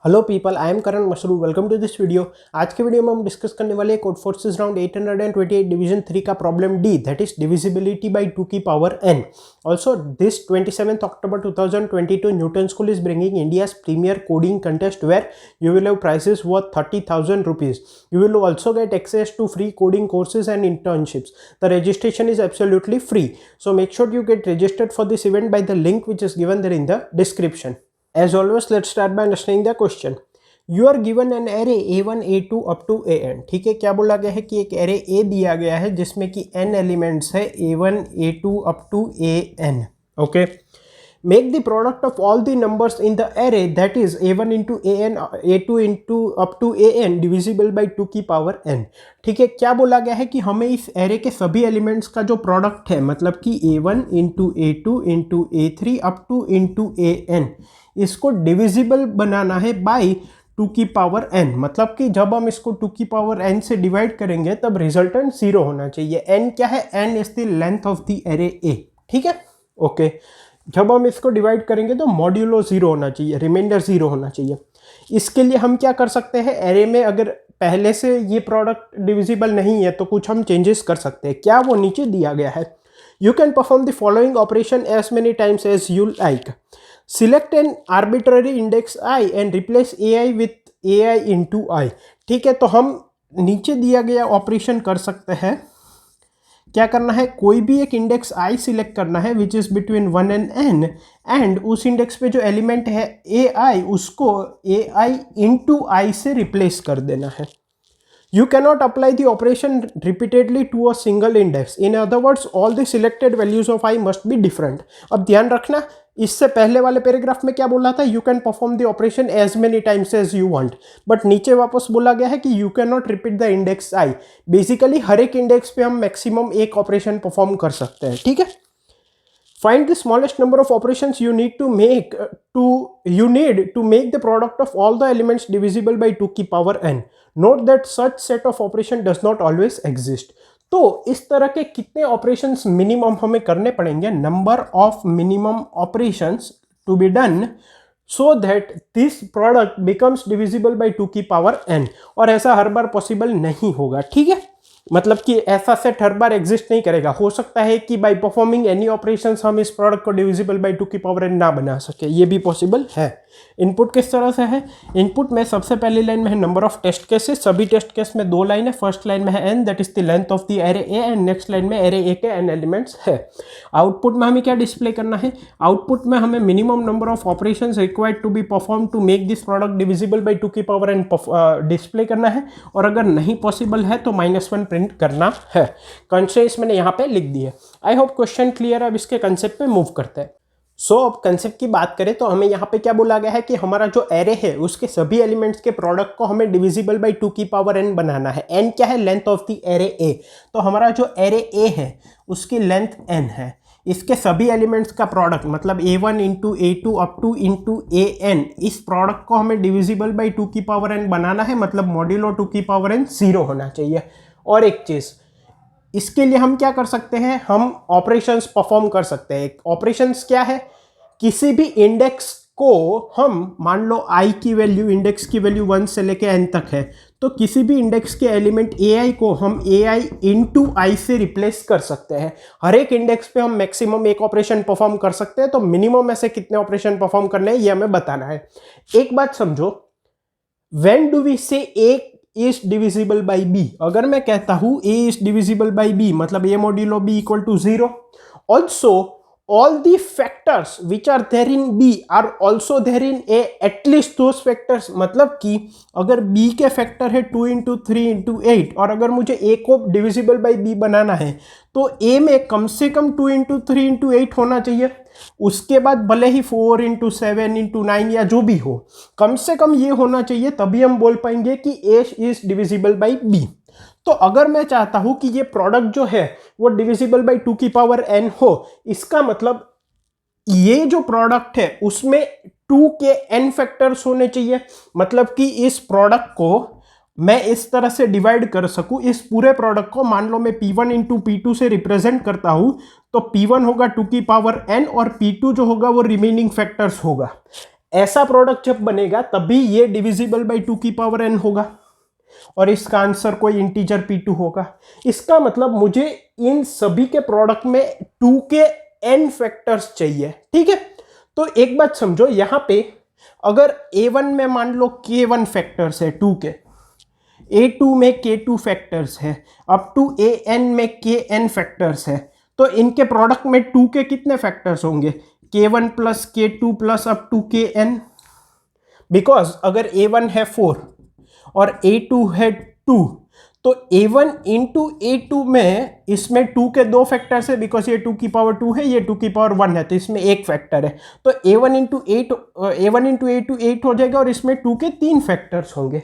Hello people, I am Karan Mashru. Welcome to this video. आज के video में हम डिस्कस करने वाले कोड फोर्सेस राउंड 828 डिवीजन 3 का problem D, that is divisibility bye 2 की power n। Also this 27th October 2022 Newton school is bringing India's premier coding contest where you will have prizes worth 30,000 rupees. You will also get access to free coding courses and internships. The registration is absolutely free, so make sure you get registered for this event by the link which is given there in the description. As always, let's start by understanding the question. You are given an array a1 a2 up to an। ठीक है, क्या बोला गया है कि एक array a दिया गया है जिसमें कि n एलिमेंट्स है a1 a2 up to an। Okay, make the product of all the numbers in the array that is a1 into an a2 into up to an divisible by 2 की power n। ठीक है, क्या बोला गया है कि हमें इस एरे के सभी एलिमेंट्स का जो प्रोडक्ट है, मतलब कि a1 into a2 into a3 up to into an, इसको डिविजिबल बनाना है बाई 2 की पावर n। मतलब कि जब हम इसको 2 की पावर n से डिवाइड करेंगे तब रिजल्टेंट 0 होना चाहिए। n क्या है? n is the length of the array a। ठीक है, ओके। जब हम इसको डिवाइड करेंगे तो मॉड्यूलो 0 होना चाहिए, रिमाइंडर 0 होना चाहिए। इसके लिए हम क्या कर सकते हैं, एरे में अगर पहले से ये प्रोडक्ट डिविजिबल नहीं है तो कुछ हम चेंजेस कर सकते हैं। क्या? वो नीचे दिया गया है। You can perform the following operation as many times as you like. Select an arbitrary index i and replace ai with ai into i। ठीक है, तो हम नीचे दिया गया ऑपरेशन कर सकते हैं। क्या करना है? कोई भी एक इंडेक्स i सिलेक्ट करना है which is between 1 and n, and उस इंडेक्स पे जो एलिमेंट है ai उसको ai into i से रिप्लेस कर देना है। You cannot apply the operation repeatedly to a single index. In other words, all the selected values of i must be different. अब ध्यान रखना, इससे पहले वाले पैराग्राफ में क्या बोला था? You can perform the operation as many times as you want. But नीचे वापस बोला गया है कि you cannot repeat the index i. Basically हर एक इंडेक्स पे हम मैक्सिमम एक ऑपरेशन परफॉर्म कर सकते हैं। ठीक है, find the smallest number of operations you need to make the product of all the elements divisible by 2 की power n. Note that such set of operation does not always exist. तो इस तरह के कितने ऑपरेशंस मिनिमम हमें करने पड़ेंगे? Number of minimum operations to be done so that this product becomes divisible by 2 की पावर n। और ऐसा हर बार पॉसिबल नहीं होगा। ठीक है, मतलब कि ऐसा सेट हर बार एग्जिस्ट नहीं करेगा। हो सकता है कि बाय परफॉर्मिंग एनी ऑपरेशंस हम इस प्रोडक्ट को डिविजिबल बाय 2 की पावर n ना बना सके, ये भी पॉसिबल है। इनपुट किस तरह से है? इनपुट में सबसे पहली लाइन में है नंबर ऑफ टेस्ट केसेस। सभी टेस्ट केस में 2 लाइन है। फर्स्ट लाइन में है n, that is the length of the array a, and next line में एरे a के n एलिमेंट्स है। आउटपुट में हमें क्या डिस्प्ले करना है? आउटपुट में हमें minimum number of operations required to be perform to make this product divisible by 2 की पावर n डिस्प्ले करना है, और अगर नहीं पॉसिबल है तो -1 प्रिंट करना है। कंस्ट्रेंट्स मैंने यहाँ पे लिख दी है। आई होप क्वेश्चन क्लियर है। अब इसके कंसेप्ट पे मूव करते हैं। अब कंसेप्ट की बात करें तो हमें यहाँ पे क्या बोला गया है कि हमारा जो एरे है उसके सभी एलिमेंट्स के प्रोडक्ट को हमें डिविजिबल बाय 2 की पावर n बनाना है। n क्या है? Length of the array a। तो हमारा जो एरे a है उसकी लेंथ n है। इसके सभी एलिमेंट्स का प्रोडक्ट मतलब a1 into a2 up to into an, इस प्रोडक्ट को हमें डिविजिबल बाय 2 की पावर n बनाना है। मतलब मॉड्यूलो 2 की पावर n 0 होना चाहिए। और एक चीज़, इसके लिए हम क्या कर सकते हैं? हम ऑपरेशंस परफॉर्म कर सकते हैं। ऑपरेशंस क्या है? किसी भी इंडेक्स को हम मान लो i की वैल्यू, इंडेक्स की वैल्यू 1 से लेके n तक है, तो किसी भी इंडेक्स के एलिमेंट ai को हम ai इंटू i से रिप्लेस कर सकते हैं। हर एक इंडेक्स पे हम मैक्सिमम एक ऑपरेशन परफॉर्म कर सकते हैं। तो मिनिमम ऐसे कितने ऑपरेशन परफॉर्म करने हैं ये हमें बताना है। एक बात समझो, व्हेन डू वी से a is divisible by b? अगर मैं कहता हूं a is divisible by b मतलब a modulo b equal to 0। Also all the factors which are there in b are also there in a, at least those factors। मतलब कि अगर b के factor है 2 इंटू 3 इंटू 8, और अगर मुझे a को डिविजिबल बाई b बनाना है तो a में कम से कम 2 इंटू 3 इंटू 8 होना चाहिए। उसके बाद भले ही 4 इंटू 7 इंटू 9 या जो भी हो, कम से कम ये होना चाहिए, तभी हम बोल पाएंगे कि a is divisible by b। तो अगर मैं चाहता हूं कि ये प्रोडक्ट जो है वो डिविजिबल बाई 2 की पावर n हो, इसका मतलब ये जो प्रोडक्ट है उसमें 2 के n फैक्टर्स होने चाहिए। मतलब कि इस प्रोडक्ट को मैं इस तरह से डिवाइड कर सकूं, इस पूरे प्रोडक्ट को मान लो मैं p1 इंटू p2 से रिप्रेजेंट करता हूं, तो p1 होगा 2 की पावर n और p2 जो होगा वो रिमेनिंग फैक्टर्स होगा। ऐसा प्रोडक्ट जब बनेगा तभी ये डिविजिबल बाई 2 की पावर n होगा और इसका आंसर कोई इंटीजर p2 होगा। इसका मतलब मुझे इन सभी के प्रोडक्ट में 2 के n फैक्टर्स चाहिए, ठीक है। तो एक बात समझो, यहां पे अगर a1 में मान लो k1 फैक्टर्स है 2 के, a2 में k2 फैक्टर्स है, अप टू an में kn फैक्टर्स है, तो इनके प्रोडक्ट में 2 के कितने फैक्टर्स होंगे, k1 plus k2 plus up to kn। Because अगर a1 है 4 और a2 है 2, तो a1 इंटू a2 में इसमें 2 के 2 फैक्टर्स है, बिकॉज ये 2 की पावर 2 है, ये 2 की पावर 1 है, तो इसमें एक फैक्टर है। तो a1 इंटू a2 8 हो जाएगा और इसमें 2 के 3 फैक्टर्स होंगे।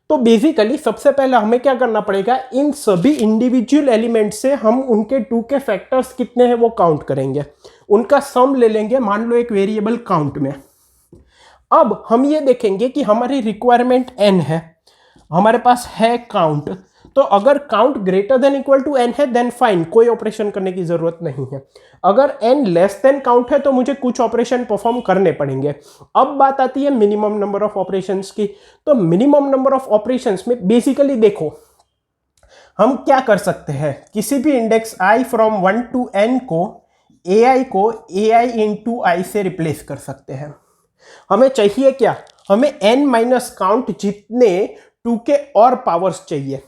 तो बेसिकली सबसे पहले हमें क्या करना पड़ेगा, इन सभी इंडिविजुअल एलिमेंट से हम उनके 2 के फैक्टर्स कितने हैं वो काउंट करेंगे, उनका सम ले लेंगे, मान लो एक वेरिएबल काउंट में। अब हम ये देखेंगे कि हमारी रिक्वायरमेंट n है, हमारे पास है काउंट, तो अगर count greater than equal to n है देन फाइन, कोई ऑपरेशन करने की जरूरत नहीं है। अगर n लेस देन काउंट है तो मुझे कुछ ऑपरेशन परफॉर्म करने पड़ेंगे। अब बात आती है मिनिमम नंबर ऑफ ऑपरेशंस की। तो मिनिमम नंबर ऑफ ऑपरेशंस में बेसिकली देखो हम क्या कर सकते हैं, किसी भी index i from 1 to n को ai इंटू i से रिप्लेस कर सकते हैं। हमें चाहिए क्या, हमें n माइनस काउंट जितने 2 के और पावर्स चाहिए।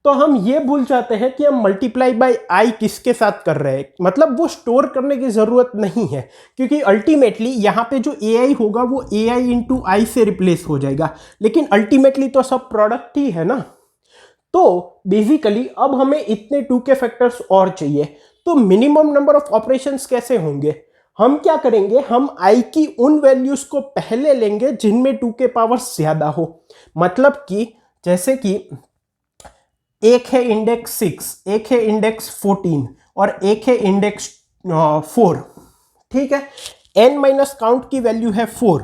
तो हम ये भूल जाते हैं कि हम मल्टीप्लाई बाय i किसके साथ कर रहे हैं, मतलब वो स्टोर करने की जरूरत नहीं है, क्योंकि अल्टीमेटली यहाँ पे जो ai होगा वो ai इंटू i से रिप्लेस हो जाएगा, लेकिन अल्टीमेटली तो सब प्रोडक्ट ही है ना। तो बेसिकली अब हमें इतने 2 के फैक्टर्स और चाहिए। तो मिनिमम नंबर ऑफ ऑपरेशंस कैसे होंगे, हम क्या करेंगे, हम i की उन वैल्यूज को पहले लेंगे जिनमें 2 के पावर ज्यादा हो। मतलब कि जैसे कि एक है इंडेक्स 6, एक है इंडेक्स 14 और एक है इंडेक्स 4, ठीक है। n माइनस काउंट की वैल्यू है 4,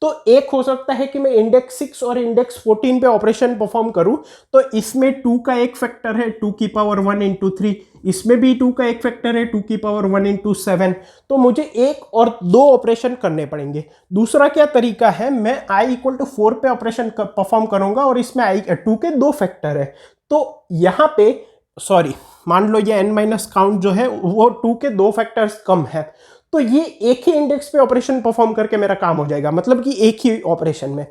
तो एक हो सकता है कि मैं इंडेक्स 6 और इंडेक्स 14 पे ऑपरेशन परफॉर्म करूं, तो इसमें 2 का एक फैक्टर है 2 की पावर 1 इंटू 3, इसमें भी 2 का एक फैक्टर है 2 की पावर 1 इंटू 7, तो मुझे एक और 2 ऑपरेशन करने पड़ेंगे। दूसरा क्या तरीका है, मैं i इक्वल टू 4 पे ऑपरेशन परफॉर्म करूंगा और इसमें i 2 के 2 फैक्टर है, तो यहां पे सॉरी मान लो ये n माइनस काउंट जो है वो 2 के 2 फैक्टर्स कम है, तो ये एक ही इंडेक्स पे ऑपरेशन परफॉर्म करके मेरा काम हो जाएगा, मतलब कि एक ही ऑपरेशन में।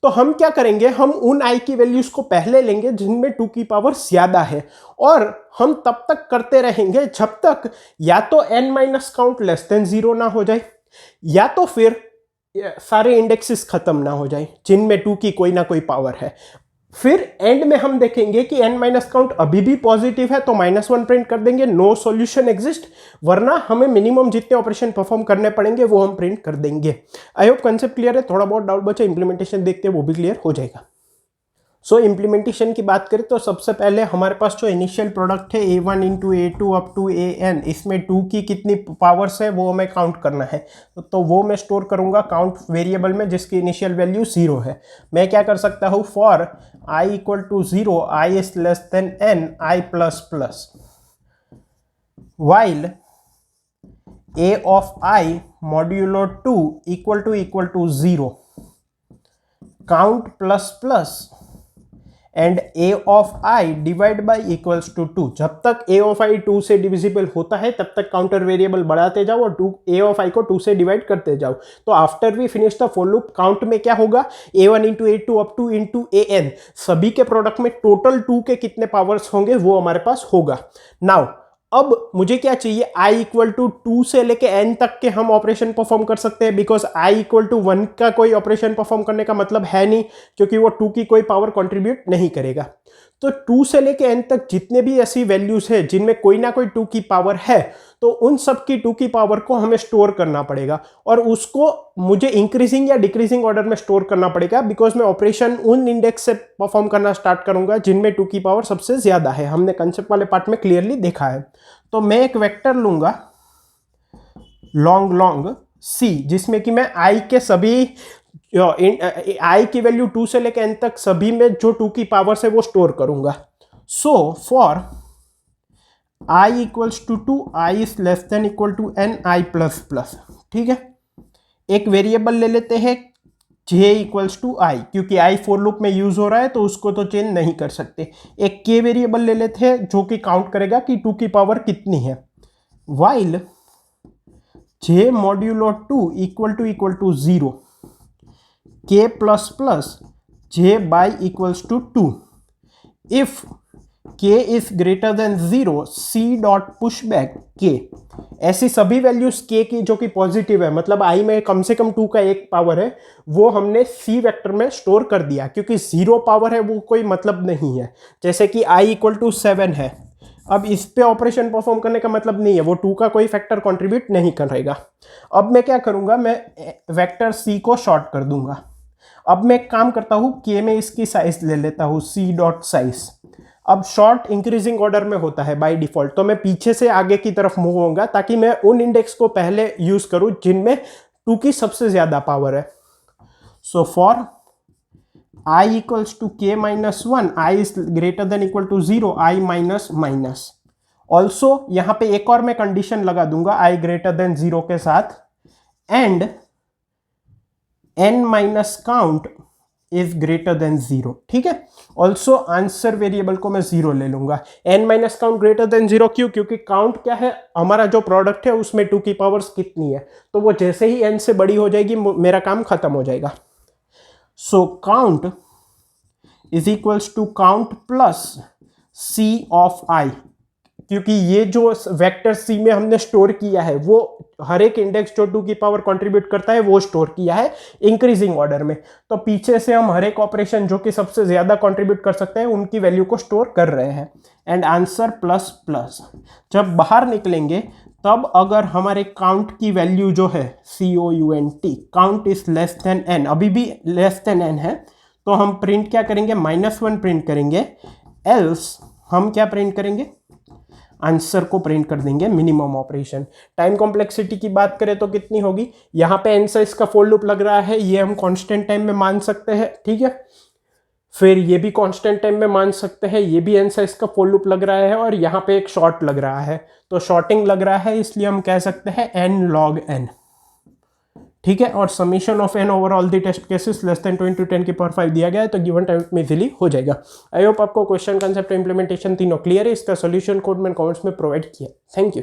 तो हम क्या करेंगे, हम उन i की वैल्यूज को पहले लेंगे जिनमें 2 की पावर ज्यादा है, और हम तब तक करते रहेंगे जब तक या तो n minus count less than 0 ना हो जाए, या तो फिर सारे इंडेक्सेस खत्म ना हो जाए जिनमें 2 की कोई ना कोई पावर है। फिर एंड में हम देखेंगे कि n माइनस काउंट अभी भी पॉजिटिव है तो -1 प्रिंट कर देंगे, नो सॉल्यूशन एग्जिस्ट, वरना हमें मिनिमम जितने ऑपरेशन परफॉर्म करने पड़ेंगे वो हम प्रिंट कर देंगे। आई होप कंसेप्ट क्लियर है, थोड़ा बहुत डाउट बचा इंप्लीमेंटेशन देखते हैं वो भी क्लियर हो जाएगा। सो इम्प्लीमेंटेशन की बात करें तो सबसे पहले हमारे पास जो इनिशियल प्रोडक्ट है a1 into a2 up to an, इसमें 2 की कितनी पावर्स है वो हमें काउंट करना है, तो वो मैं स्टोर करूंगा काउंट वेरिएबल में जिसकी इनिशियल वैल्यू 0 है। मैं क्या कर सकता हूँ, for i equal to 0 i is less than n i plus plus, while a of i modulo 2 equal to 0 count plus plus and a of i divide by equals to 2। जब तक a of i 2 से divisible होता है तब तक counter variable बढ़ाते जाओ और a ऑफ i को 2 से डिवाइड करते जाओ। तो after we finish the for loop, count में क्या होगा, a1 into a2 up to into an, सभी के प्रोडक्ट में टोटल 2 के कितने पावर्स होंगे वो हमारे पास होगा। नाउ अब मुझे क्या चाहिए, i इक्वल टू 2 से लेके n तक के हम ऑपरेशन परफॉर्म कर सकते हैं, बिकॉज i इक्वल टू 1 का कोई ऑपरेशन परफॉर्म करने का मतलब है नहीं, क्योंकि वो 2 की कोई पावर कंट्रीब्यूट नहीं करेगा। तो 2 से लेके n तक जितने भी ऐसी वैल्यूज है जिनमें कोई ना कोई 2 की पावर है, तो उन सब की 2 की पावर को हमें स्टोर करना पड़ेगा, और उसको मुझे इंक्रीजिंग या डिक्रीजिंग ऑर्डर में स्टोर करना पड़ेगा, बिकॉज मैं ऑपरेशन उन इंडेक्स से परफॉर्म करना स्टार्ट करूंगा जिनमें 2 की पावर सबसे ज्यादा है। हमने कंसेप्ट वाले पार्ट में क्लियरली देखा है। तो मैं एक वेक्टर लूंगा लॉन्ग c, जिसमें कि मैं i के सभी i की वैल्यू 2 से लेकर n तक सभी में जो 2 की पावर है वो स्टोर करूंगा। So for i equals to 2 i is less than equal to n i plus plus, ठीक है। एक वेरिएबल ले लेते हैं j इक्वल्स टू आई, क्योंकि आई फॉर लूप में यूज हो रहा है तो उसको तो चेंज नहीं कर सकते। एक k वेरिएबल ले लेते हैं जो कि काउंट करेगा कि 2 की पावर कितनी है। While j modulo 2 equal to 0, k plus plus j by equals to 2, if k is greater than 0 c dot push back k। ऐसी सभी वैल्यूज k की जो कि पॉजिटिव है, मतलब i में कम से कम 2 का एक पावर है, वो हमने c वेक्टर में स्टोर कर दिया, क्योंकि 0 पावर है वो कोई मतलब नहीं है। जैसे कि i इक्वल टू 7 है, अब इस पे ऑपरेशन परफॉर्म करने का मतलब नहीं है, वो 2 का कोई फैक्टर कंट्रीब्यूट नहीं करेगा। अब मैं क्या करूंगा, मैं वेक्टर c को शॉर्ट कर दूंगा। अब मैं एक काम करता हूँ, k में इसकी साइज ले लेता हूँ c डॉट साइज। अब शॉर्ट इंक्रीजिंग ऑर्डर में होता है बाय डिफॉल्ट, तो मैं पीछे से आगे की तरफ मूव होऊंगा ताकि मैं उन इंडेक्स को पहले यूज करूं जिनमें 2 की सबसे ज्यादा पावर है। So for i equals to k minus 1, i is greater than equal to 0, i minus minus. Also यहां पे एक और मैं कंडीशन लगा दूंगा i ग्रेटर देन 0 के साथ, and n minus count is greater than 0। ठीक है, ऑल्सो आंसर वेरिएबल को मैं 0 ले लूंगा। n minus count greater than 0 क्यों? क्योंकि काउंट क्या है, हमारा जो प्रोडक्ट है उसमें 2 की पावर्स कितनी है, तो वो जैसे ही n से बड़ी हो जाएगी मेरा काम खत्म हो जाएगा। So count is equals to count plus c of i, क्योंकि ये जो वेक्टर c में हमने स्टोर किया है वो हर एक इंडेक्स जो 2 की पावर कंट्रीब्यूट करता है वो स्टोर किया है इंक्रीजिंग ऑर्डर में, तो पीछे से हम हर एक ऑपरेशन जो कि सबसे ज्यादा कंट्रीब्यूट कर सकते हैं उनकी वैल्यू को स्टोर कर रहे हैं। एंड आंसर प्लस प्लस, जब बाहर निकलेंगे तब अगर हमारे काउंट की वैल्यू जो है COUNT, count is less than n, अभी भी लेस देन n है, तो हम प्रिंट क्या करेंगे, -1 प्रिंट करेंगे, एल्स हम क्या प्रिंट करेंगे, आंसर को प्रिंट कर देंगे मिनिमम ऑपरेशन। टाइम कॉम्प्लेक्सिटी की बात करें तो कितनी होगी, यहाँ पे n साइज का फॉर लूप लग रहा है, ये हम कांस्टेंट टाइम में मान सकते हैं। ठीक है, फिर ये भी कांस्टेंट टाइम में मान सकते हैं, ये भी n साइज का फॉर लूप लग रहा है, और यहाँ पे एक शॉर्ट लग रहा है, तो शॉर्टिंग लग रहा है, इसलिए हम कह सकते हैं n log n। ठीक है, और summation of n over all the test cases less than 20 to 10 की पावर 5 दिया गया है, तो गिवन टाइम में इजीली हो जाएगा। आई होप आपको क्वेश्चन कंसेप्ट इंप्लीमेंटेशन तीनों क्लियर है। इसका सॉल्यूशन कोड मैंने कमेंट्स में प्रोवाइड किया। Thank you.